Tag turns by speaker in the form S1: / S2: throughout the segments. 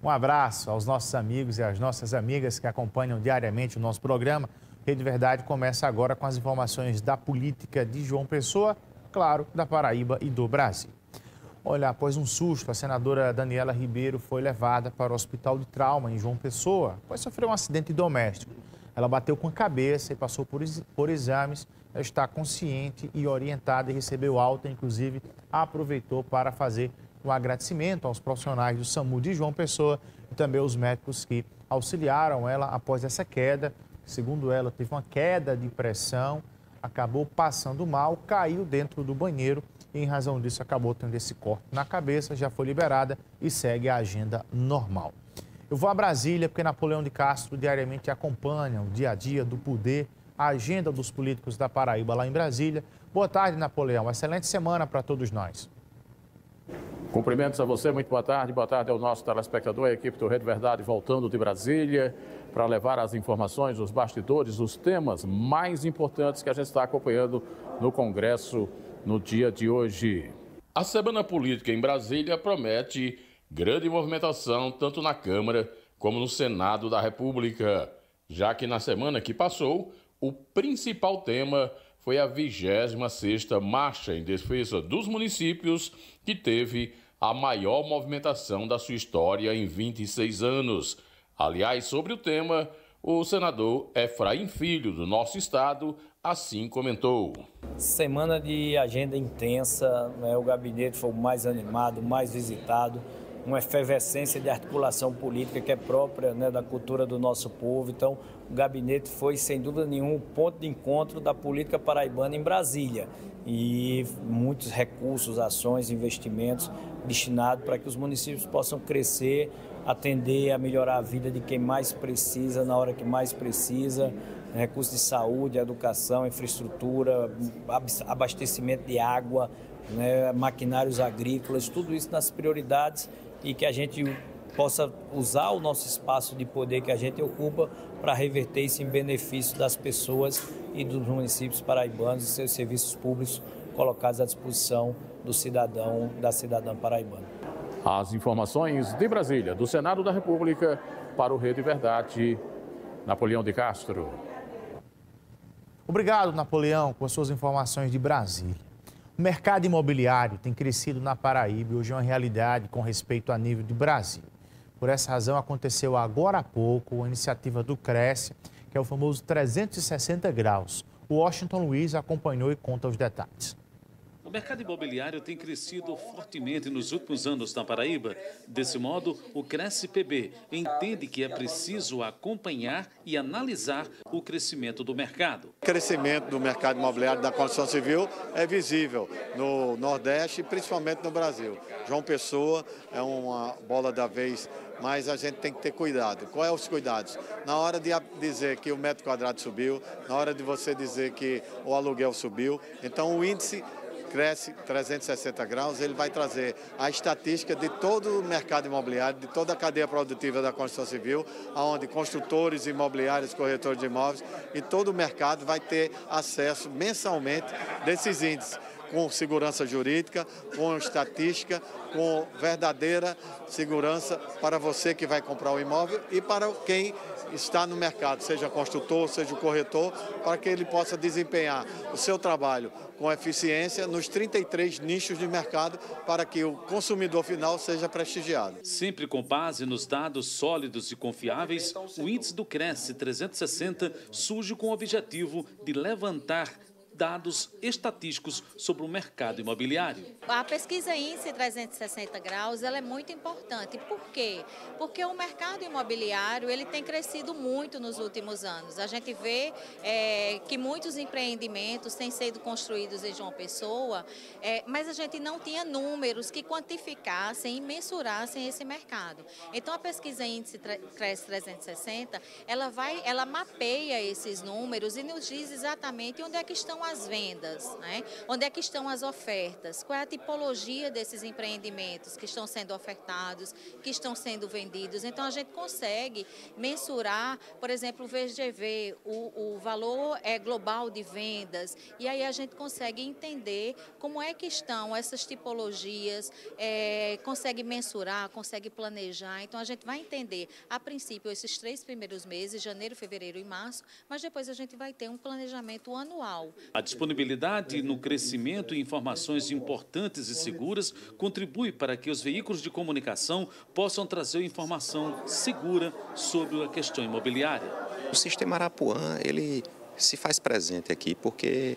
S1: Um abraço aos nossos amigos e às nossas amigas que acompanham diariamente o nosso programa. Rede Verdade começa agora com as informações da política de João Pessoa, claro, da Paraíba e do Brasil. Olha, após um susto, a senadora Daniela Ribeiro foi levada para o Hospital de Trauma em João Pessoa, após sofrer um acidente doméstico. Ela bateu com a cabeça e passou por exames. Ela está consciente e orientada e recebeu alta, inclusive aproveitou para fazer um agradecimento aos profissionais do SAMU de João Pessoa e também aos médicos que auxiliaram ela após essa queda. Segundo ela, teve uma queda de pressão, acabou passando mal, caiu dentro do banheiro e, em razão disso, acabou tendo esse corte na cabeça, já foi liberada e segue a agenda normal. Eu vou a Brasília porque Napoleão de Castro diariamente acompanha o dia a dia do poder, a agenda dos políticos da Paraíba lá em Brasília. Boa tarde, Napoleão. Excelente semana para todos nós.
S2: Cumprimentos a você, muito boa tarde ao nosso telespectador, a equipe do Rede Verdade voltando de Brasília para levar as informações, os bastidores, os temas mais importantes que a gente está acompanhando no Congresso no dia de hoje. A semana política em Brasília promete grande movimentação tanto na Câmara como no Senado da República, já que na semana que passou, o principal tema foi a 26ª Marcha em Defesa dos Municípios, que teve a maior movimentação da sua história em 26 anos. Aliás, sobre o tema, o senador Efraim Filho, do nosso estado, assim comentou.
S3: Semana de agenda intensa, né? O gabinete foi o mais animado, mais visitado, uma efervescência de articulação política que é própria, né, da cultura do nosso povo. Então, o gabinete foi, sem dúvida nenhuma, o ponto de encontro da política paraibana em Brasília. E muitos recursos, ações, investimentos destinados para que os municípios possam crescer, atender a melhorar a vida de quem mais precisa, na hora que mais precisa, recursos de saúde, educação, infraestrutura, abastecimento de água, né, maquinários agrícolas, tudo isso nas prioridades, e que a gente possa usar o nosso espaço de poder que a gente ocupa para reverter isso em benefício das pessoas e dos municípios paraibanos e seus serviços públicos colocados à disposição do cidadão, da cidadã paraibana.
S2: As informações de Brasília, do Senado da República, para o Rede Verdade, Napoleão de Castro.
S1: Obrigado, Napoleão, com as suas informações de Brasília. O mercado imobiliário tem crescido na Paraíba e hoje é uma realidade com respeito a nível de Brasil. Por essa razão, aconteceu agora há pouco a iniciativa do Cresce, que é o famoso 360 graus. O Washington Luiz acompanhou e conta os detalhes.
S4: O mercado imobiliário tem crescido fortemente nos últimos anos na Paraíba. Desse modo, o Cresce-PB entende que é preciso acompanhar e analisar o crescimento do mercado.
S5: O crescimento do mercado imobiliário da construção civil é visível no Nordeste e principalmente no Brasil. João Pessoa é uma bola da vez, mas a gente tem que ter cuidado. Quais são os cuidados? Na hora de dizer que o metro quadrado subiu, na hora de você dizer que o aluguel subiu, então o índice Cresce 360 graus, ele vai trazer a estatística de todo o mercado imobiliário, de toda a cadeia produtiva da construção civil, onde construtores imobiliários, corretores de imóveis e todo o mercado vai ter acesso mensalmente desses índices, com segurança jurídica, com estatística, com verdadeira segurança para você que vai comprar o imóvel e para quem está no mercado, seja construtor, seja o corretor, para que ele possa desempenhar o seu trabalho com eficiência nos 33 nichos de mercado para que o consumidor final seja prestigiado.
S4: Sempre com base nos dados sólidos e confiáveis, o índice do Cresce 360 surge com o objetivo de levantar dados estatísticos sobre o mercado imobiliário.
S6: A pesquisa Índice 360 graus ela é muito importante. Por quê? Porque o mercado imobiliário ele tem crescido muito nos últimos anos. A gente vê que muitos empreendimentos têm sido construídos em João Pessoa, mas a gente não tinha números que quantificassem e mensurassem esse mercado. Então a pesquisa Índice Cresce 360 ela mapeia esses números e nos diz exatamente onde é que estão as vendas, né? Onde é que estão as ofertas? Qual é a tipologia desses empreendimentos que estão sendo ofertados, que estão sendo vendidos? Então, a gente consegue mensurar, por exemplo, o VGV, o valor global de vendas, e aí a gente consegue entender como é que estão essas tipologias, consegue mensurar, consegue planejar. Então, a gente vai entender, a princípio, esses 3 primeiros meses, janeiro, fevereiro e março, mas depois a gente vai ter um planejamento anual.
S4: A disponibilidade no crescimento e informações importantes e seguras contribui para que os veículos de comunicação possam trazer informação segura sobre a questão imobiliária.
S7: O Sistema Arapuã, ele se faz presente aqui porque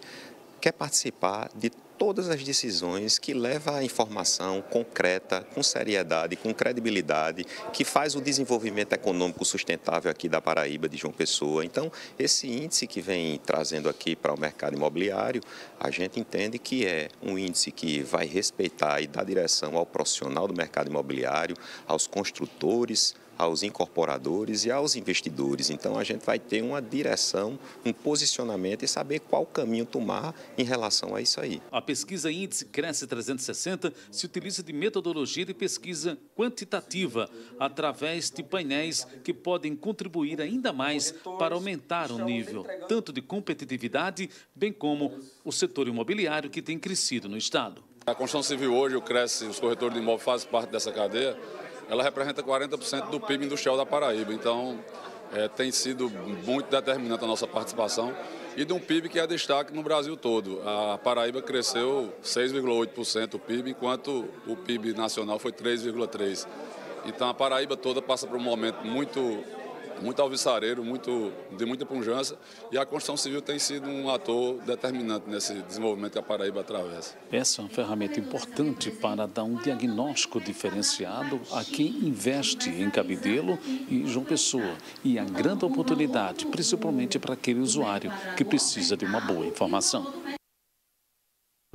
S7: quer participar de todas as decisões que levam a informação concreta, com seriedade, com credibilidade, que faz o desenvolvimento econômico sustentável aqui da Paraíba, de João Pessoa. Então, esse índice que vem trazendo aqui para o mercado imobiliário, a gente entende que é um índice que vai respeitar e dar direção ao profissional do mercado imobiliário, aos construtores, aos incorporadores e aos investidores. Então, a gente vai ter uma direção, um posicionamento e saber qual caminho tomar em relação a isso aí.
S4: A pesquisa Índice Cresce 360 se utiliza de metodologia de pesquisa quantitativa através de painéis que podem contribuir ainda mais para aumentar o nível tanto de competitividade, bem como o setor imobiliário que tem crescido no estado.
S8: A construção civil hoje, o Cresce, os corretores de imóvel fazem parte dessa cadeia. Ela representa 40% do PIB industrial da Paraíba, então tem sido muito determinante a nossa participação e de um PIB que é destaque no Brasil todo. A Paraíba cresceu 6,8% o PIB, enquanto o PIB nacional foi 3,3%. Então a Paraíba toda passa por um momento muito alvissareiro, de muita pujança, e a construção civil tem sido um ator determinante nesse desenvolvimento que a Paraíba atravessa.
S4: Essa é uma ferramenta importante para dar um diagnóstico diferenciado a quem investe em Cabedelo e João Pessoa, e a grande oportunidade, principalmente para aquele usuário que precisa de uma boa informação.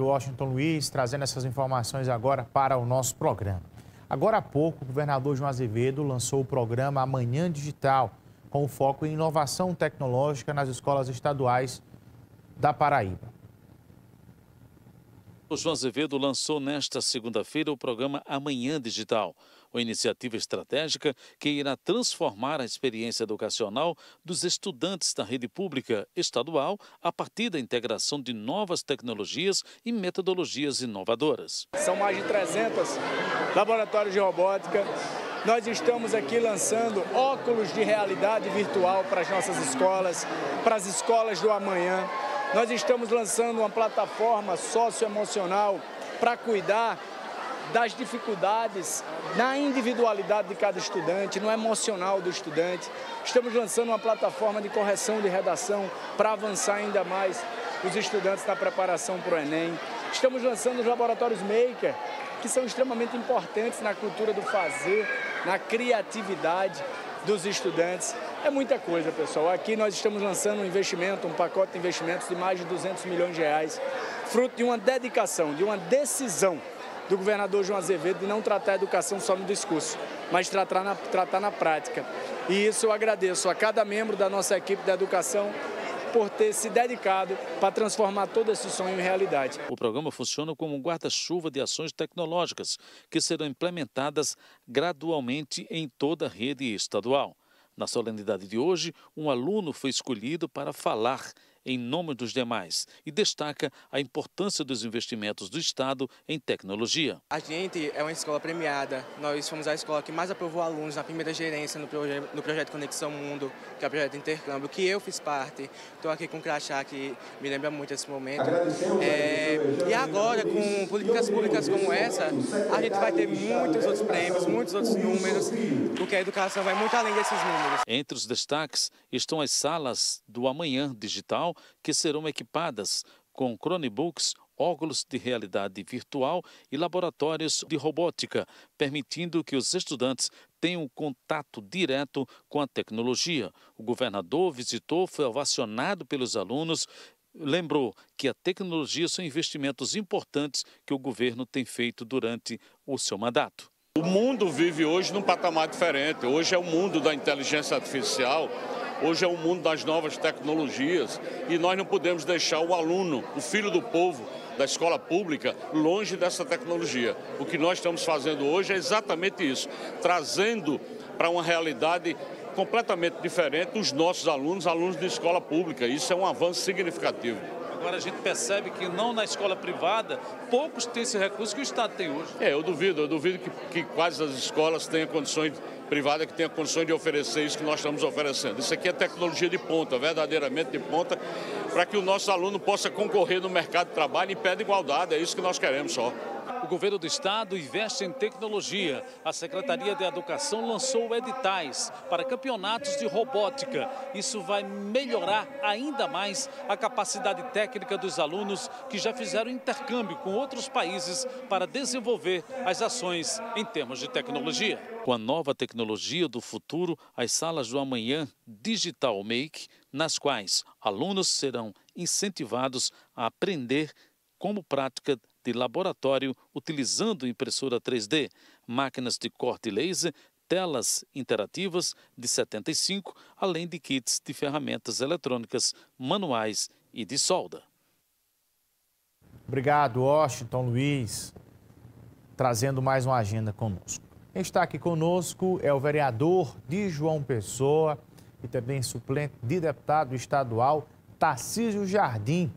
S1: Washington Luiz trazendo essas informações agora para o nosso programa. Agora há pouco, o governador João Azevedo lançou o programa Amanhã Digital, com foco em inovação tecnológica nas escolas estaduais da Paraíba.
S4: O João Azevedo lançou nesta segunda-feira o programa Amanhã Digital, uma iniciativa estratégica que irá transformar a experiência educacional dos estudantes da rede pública estadual a partir da integração de novas tecnologias e metodologias inovadoras.
S9: São mais de 300 laboratórios de robótica. Nós estamos aqui lançando óculos de realidade virtual para as nossas escolas, para as escolas do amanhã. Nós estamos lançando uma plataforma socioemocional para cuidar das dificuldades na individualidade de cada estudante, no emocional do estudante. Estamos lançando uma plataforma de correção de redação para avançar ainda mais os estudantes na preparação para o Enem. Estamos lançando os laboratórios Maker, que são extremamente importantes na cultura do fazer, na criatividade dos estudantes. É muita coisa, pessoal. Aqui nós estamos lançando um investimento, um pacote de investimentos de mais de 200 milhões de reais, fruto de uma dedicação, de uma decisão do governador João Azevedo de não tratar a educação só no discurso, mas tratar na prática. E isso eu agradeço a cada membro da nossa equipe da educação por ter se dedicado para transformar todo esse sonho em realidade.
S4: O programa funciona como um guarda-chuva de ações tecnológicas que serão implementadas gradualmente em toda a rede estadual. Na solenidade de hoje, um aluno foi escolhido para falar em nome dos demais e destaca a importância dos investimentos do Estado em tecnologia.
S10: A gente é uma escola premiada, nós fomos a escola que mais aprovou alunos na primeira gerência no projeto Conexão Mundo, que é o projeto de intercâmbio, que eu fiz parte. Estou aqui com um crachá que me lembra muito esse momento. E agora, com políticas públicas como essa, a gente vai ter muitos outros prêmios, muitos outros números, porque a educação vai muito além desses números.
S4: Entre os destaques estão as salas do Amanhã Digital, que serão equipadas com Chromebooks, óculos de realidade virtual e laboratórios de robótica, permitindo que os estudantes tenham contato direto com a tecnologia. O governador visitou, foi ovacionado pelos alunos, lembrou que a tecnologia são investimentos importantes que o governo tem feito durante o seu mandato.
S11: O mundo vive hoje num patamar diferente. Hoje é o mundo da inteligência artificial Hoje é o mundo das novas tecnologias e nós não podemos deixar o aluno, o filho do povo, da escola pública, longe dessa tecnologia. O que nós estamos fazendo hoje é exatamente isso, trazendo para uma realidade completamente diferente os nossos alunos de escola pública. Isso é um avanço significativo.
S4: Agora a gente percebe que não na escola privada, poucos têm esse recurso que o Estado tem hoje.
S11: Eu duvido que quase as escolas tenham condições privadas, que tenham condições de oferecer isso que nós estamos oferecendo. Isso aqui é tecnologia de ponta, verdadeiramente de ponta, para que o nosso aluno possa concorrer no mercado de trabalho em pé de igualdade. É isso que nós queremos só.
S4: O governo do estado investe em tecnologia. A Secretaria de Educação lançou editais para campeonatos de robótica. Isso vai melhorar ainda mais a capacidade técnica dos alunos que já fizeram intercâmbio com outros países para desenvolver as ações em termos de tecnologia. Com a nova tecnologia do futuro, as salas do amanhã Digital Make, nas quais alunos serão incentivados a aprender como prática de laboratório utilizando impressora 3D, máquinas de corte laser, telas interativas de 75, além de kits de ferramentas eletrônicas, manuais e de solda.
S1: Obrigado, Washington Luiz, trazendo mais uma agenda conosco. Quem está aqui conosco é o vereador de João Pessoa e também suplente de deputado estadual, Tarcísio Jardim,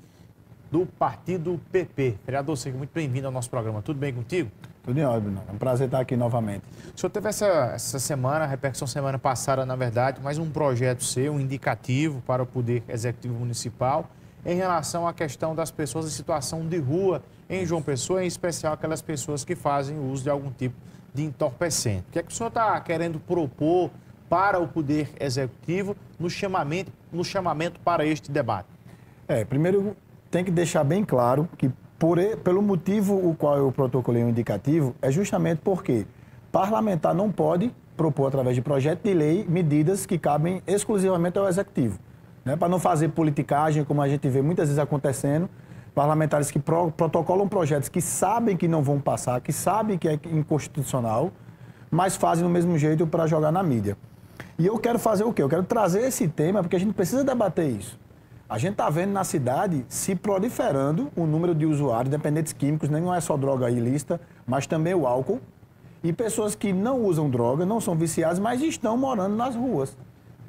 S1: do partido PP. Vereador, seja muito bem-vindo ao nosso programa. Tudo bem contigo?
S12: Tudo em ordem, é um prazer estar aqui novamente.
S1: O senhor teve essa semana, a repercussão semana passada, na verdade, mais um projeto seu, um indicativo para o Poder Executivo Municipal em relação à questão das pessoas em situação de rua em João Pessoa, em especial aquelas pessoas que fazem uso de algum tipo de entorpecente. O que é que o senhor está querendo propor para o Poder Executivo no chamamento para este debate?
S12: Primeiro, tem que deixar bem claro que, pelo motivo o qual eu protocolei um indicativo, é justamente porque parlamentar não pode propor, através de projeto de lei, medidas que cabem exclusivamente ao Executivo. Né? Para não fazer politicagem, como a gente vê muitas vezes acontecendo, parlamentares que protocolam projetos que sabem que não vão passar, que sabem que é inconstitucional, mas fazem do mesmo jeito para jogar na mídia. E eu quero fazer o quê? Eu quero trazer esse tema porque a gente precisa debater isso. A gente está vendo na cidade se proliferando o número de usuários dependentes químicos, não é só droga ilícita, mas também o álcool. E pessoas que não usam droga, não são viciadas, mas estão morando nas ruas,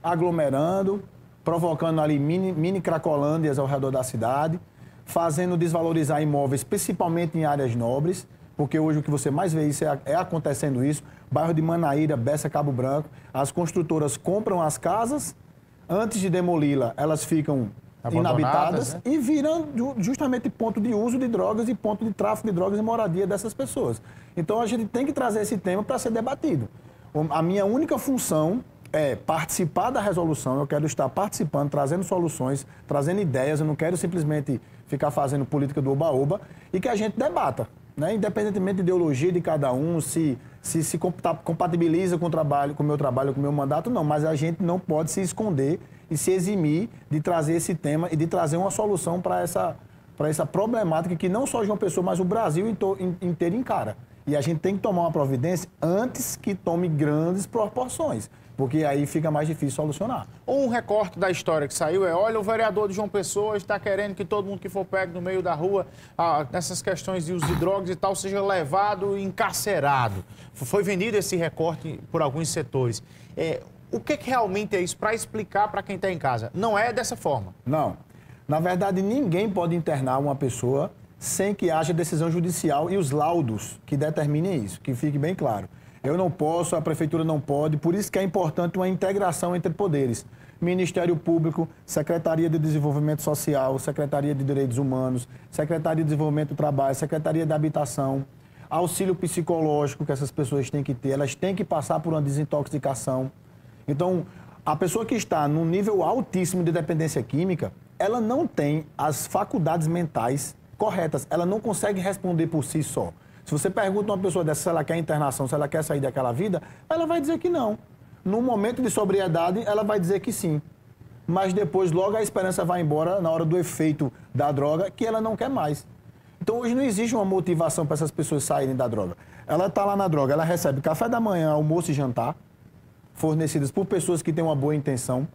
S12: aglomerando, provocando ali mini cracolândias ao redor da cidade, fazendo desvalorizar imóveis, principalmente em áreas nobres, porque hoje o que você mais vê isso é acontecendo isso. Bairro de Manaíra, Bessa, Cabo Branco, as construtoras compram as casas, antes de demoli-la, elas ficam inabitadas, né? E viram justamente ponto de uso de drogas e ponto de tráfico de drogas e moradia dessas pessoas. Então a gente tem que trazer esse tema para ser debatido. A minha única função é participar da resolução, eu quero estar participando, trazendo soluções, trazendo ideias, eu não quero simplesmente ficar fazendo política do oba-oba, e que a gente debata, né? Independentemente de ideologia de cada um, se compatibiliza com o trabalho, com o meu trabalho, com o meu mandato, não, mas a gente não pode se esconder e se eximir de trazer esse tema e de trazer uma solução para essa problemática que não só João Pessoa, mas o Brasil inteiro encara. E a gente tem que tomar uma providência antes que tome grandes proporções, porque aí fica mais difícil solucionar.
S1: Um recorte da história que saiu olha, o vereador de João Pessoa está querendo que todo mundo que for pego no meio da rua, nessas questões de uso de drogas e tal, seja levado e encarcerado. Foi vendido esse recorte por alguns setores. O que realmente é isso? Para explicar para quem está em casa. Não é dessa forma.
S12: Não. Na verdade, ninguém pode internar uma pessoa sem que haja decisão judicial e os laudos que determinem isso, que fique bem claro. Eu não posso, a prefeitura não pode, por isso que é importante uma integração entre poderes. Ministério Público, Secretaria de Desenvolvimento Social, Secretaria de Direitos Humanos, Secretaria de Desenvolvimento do Trabalho, Secretaria de Habitação, auxílio psicológico que essas pessoas têm que ter, elas têm que passar por uma desintoxicação. Então, a pessoa que está num nível altíssimo de dependência química, ela não tem as faculdades mentais corretas, ela não consegue responder por si só. Se você pergunta a uma pessoa dessa se ela quer internação, se ela quer sair daquela vida, ela vai dizer que não. No momento de sobriedade, ela vai dizer que sim. Mas depois, logo a esperança vai embora na hora do efeito da droga, que ela não quer mais. Então, hoje não existe uma motivação para essas pessoas saírem da droga. Ela está lá na droga, ela recebe café da manhã, almoço e jantar, fornecidas por pessoas que têm uma boa intenção.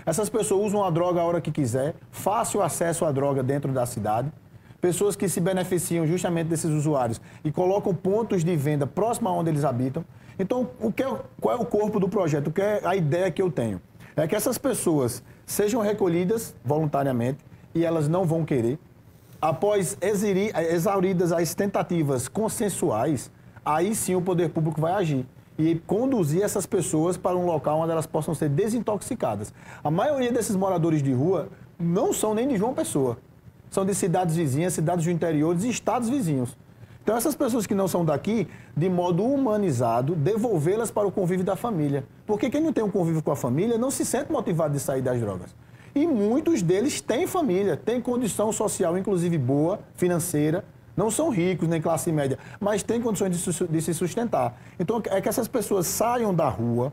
S12: Essas pessoas usam a droga a hora que quiser, fácil acesso à droga dentro da cidade. Pessoas que se beneficiam justamente desses usuários e colocam pontos de venda próximo a onde eles habitam. Então, qual é o corpo do projeto? O que é a ideia que eu tenho? É que essas pessoas sejam recolhidas voluntariamente e elas não vão querer. Após exauridas as tentativas consensuais, aí sim o poder público vai agir e conduzir essas pessoas para um local onde elas possam ser desintoxicadas. A maioria desses moradores de rua não são nem de João Pessoa. São de cidades vizinhas, cidades do interior e estados vizinhos. Então, essas pessoas que não são daqui, de modo humanizado, devolvê-las para o convívio da família. Porque quem não tem um convívio com a família não se sente motivado de sair das drogas. E muitos deles têm família, têm condição social, inclusive boa, financeira, não são ricos nem classe média, mas têm condições de se sustentar. Então, é que essas pessoas saiam da rua,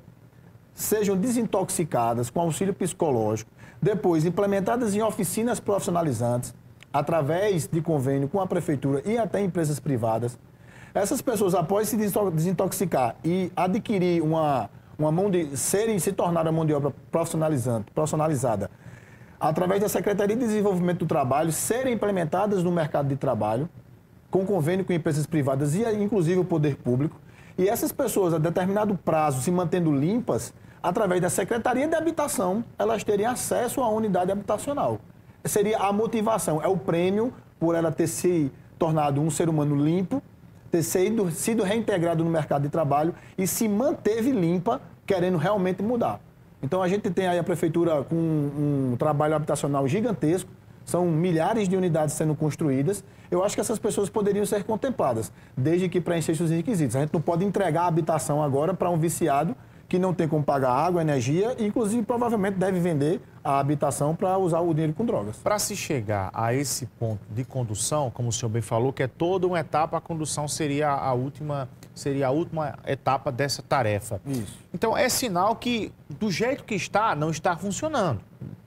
S12: sejam desintoxicadas com auxílio psicológico, depois implementadas em oficinas profissionalizantes, através de convênio com a prefeitura e até empresas privadas. Essas pessoas, após se desintoxicar e adquirir se tornar a mão de obra profissionalizada, através da Secretaria de Desenvolvimento do Trabalho, serem implementadas no mercado de trabalho, com convênio com empresas privadas e inclusive o poder público, e essas pessoas, a determinado prazo, se mantendo limpas, através da Secretaria de Habitação, elas terem acesso à unidade habitacional. Seria a motivação, é o prêmio por ela ter se tornado um ser humano limpo, ter sido reintegrado no mercado de trabalho e se manteve limpa, querendo realmente mudar. Então, a gente tem aí a prefeitura com um trabalho habitacional gigantesco, são milhares de unidades sendo construídas. Eu acho que essas pessoas poderiam ser contempladas, desde que preenchessem os requisitos. A gente não pode entregar a habitação agora para um viciado que não tem como pagar água, energia e, inclusive, provavelmente deve vender a habitação para usar o dinheiro com drogas.
S1: Para se chegar a esse ponto de condução, como o senhor bem falou, que é toda uma etapa, a condução seria a última etapa dessa tarefa.
S12: Isso.
S1: Então, é sinal que, do jeito que está, não está funcionando.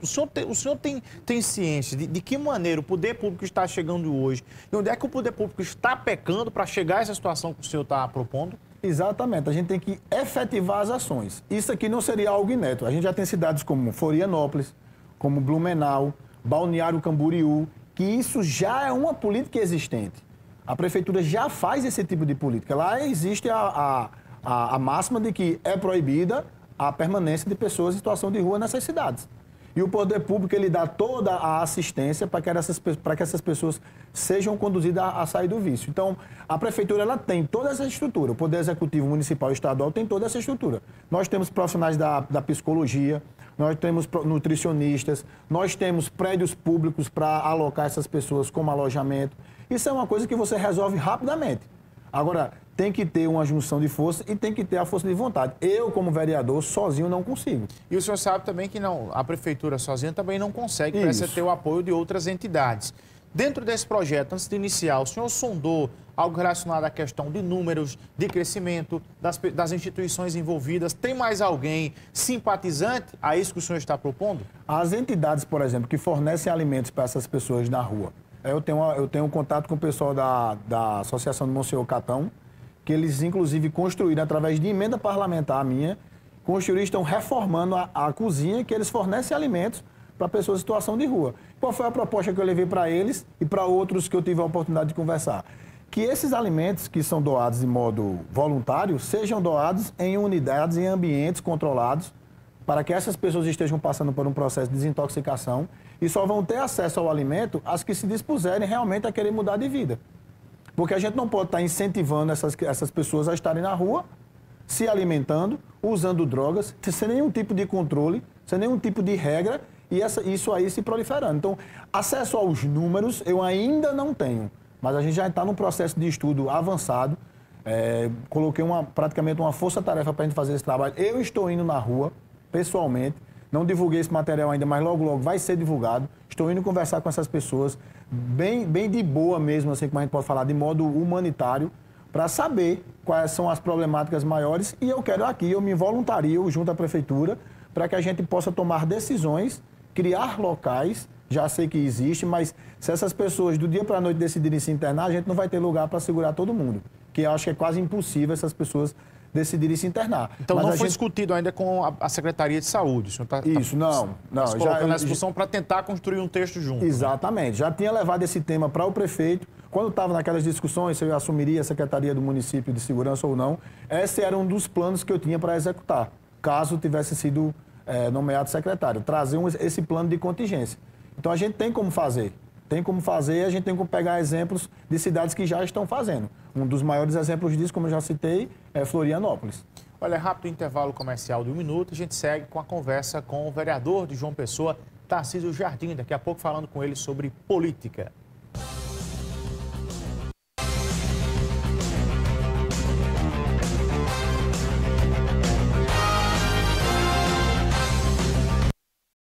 S1: O senhor tem ciência de que maneira o poder público está chegando hoje e onde é que o poder público está pecando para chegar a essa situação que o senhor está propondo?
S12: Exatamente, a gente tem que efetivar as ações. Isso aqui não seria algo inédito. A gente já tem cidades como Florianópolis, como Blumenau, Balneário Camboriú, que isso já é uma política existente. A prefeitura já faz esse tipo de política. Lá existe a máxima de que é proibida a permanência de pessoas em situação de rua nessas cidades. E o poder público, ele dá toda a assistência para que essas pessoas sejam conduzidas a sair do vício. Então, a prefeitura, ela tem toda essa estrutura. O Poder Executivo Municipal e Estadual tem toda essa estrutura. Nós temos profissionais da psicologia, nós temos nutricionistas, nós temos prédios públicos para alocar essas pessoas como alojamento. Isso é uma coisa que você resolve rapidamente. Agora, tem que ter uma junção de força e tem que ter a força de vontade. Eu, como vereador, sozinho não consigo.
S1: E o senhor sabe também que a prefeitura sozinha também não consegue, precisa ter o apoio de outras entidades. Dentro desse projeto, antes de iniciar, o senhor sondou algo relacionado à questão de números, de crescimento, das instituições envolvidas? Tem mais alguém simpatizante a isso que o senhor está propondo?
S12: As entidades, por exemplo, que fornecem alimentos para essas pessoas na rua. Eu tenho contato com o pessoal da Associação do Monsenhor Catão, que eles, inclusive, construíram, através de emenda parlamentar minha, estão reformando a cozinha, que eles fornecem alimentos para pessoas em situação de rua. Qual foi a proposta que eu levei para eles e para outros que eu tive a oportunidade de conversar? Que esses alimentos que são doados de modo voluntário sejam doados em unidades, em ambientes controlados, para que essas pessoas estejam passando por um processo de desintoxicação e só vão ter acesso ao alimento as que se dispuserem realmente a querer mudar de vida. Porque a gente não pode estar incentivando essas pessoas a estarem na rua, se alimentando, usando drogas, sem nenhum tipo de controle, sem nenhum tipo de regra, e isso aí se proliferando. Então, acesso aos números eu ainda não tenho, mas a gente já está num processo de estudo avançado. Coloquei praticamente uma força-tarefa para a gente fazer esse trabalho. Eu estou indo na rua, pessoalmente, não divulguei esse material ainda, mas logo vai ser divulgado. Estou indo conversar com essas pessoas, bem de boa mesmo, assim como a gente pode falar, de modo humanitário, para saber quais são as problemáticas maiores. E eu me voluntario junto à prefeitura para que a gente possa tomar decisões, criar locais. Já sei que existe, mas se essas pessoas do dia para a noite decidirem se internar, a gente não vai ter lugar para segurar todo mundo. Que eu acho que é quase impossível essas pessoas decidirem se internar.
S1: Então
S12: Mas
S1: não foi discutido ainda com a Secretaria de Saúde?
S12: Isso, não.
S1: Se colocando na discussão para tentar construir um texto junto.
S12: Exatamente. Né? Já tinha levado esse tema para o prefeito. Quando estava naquelas discussões, se eu assumiria a Secretaria do Município de Segurança ou não, esse era um dos planos que eu tinha para executar, caso tivesse sido nomeado secretário, trazer esse plano de contingência. Então a gente tem como fazer. E a gente tem como pegar exemplos de cidades que já estão fazendo. Um dos maiores exemplos disso, como eu já citei, é Florianópolis.
S1: Olha, rápido intervalo comercial de 1 minuto, a gente segue com a conversa com o vereador de João Pessoa, Tarcísio Jardim, daqui a pouco falando com ele sobre política.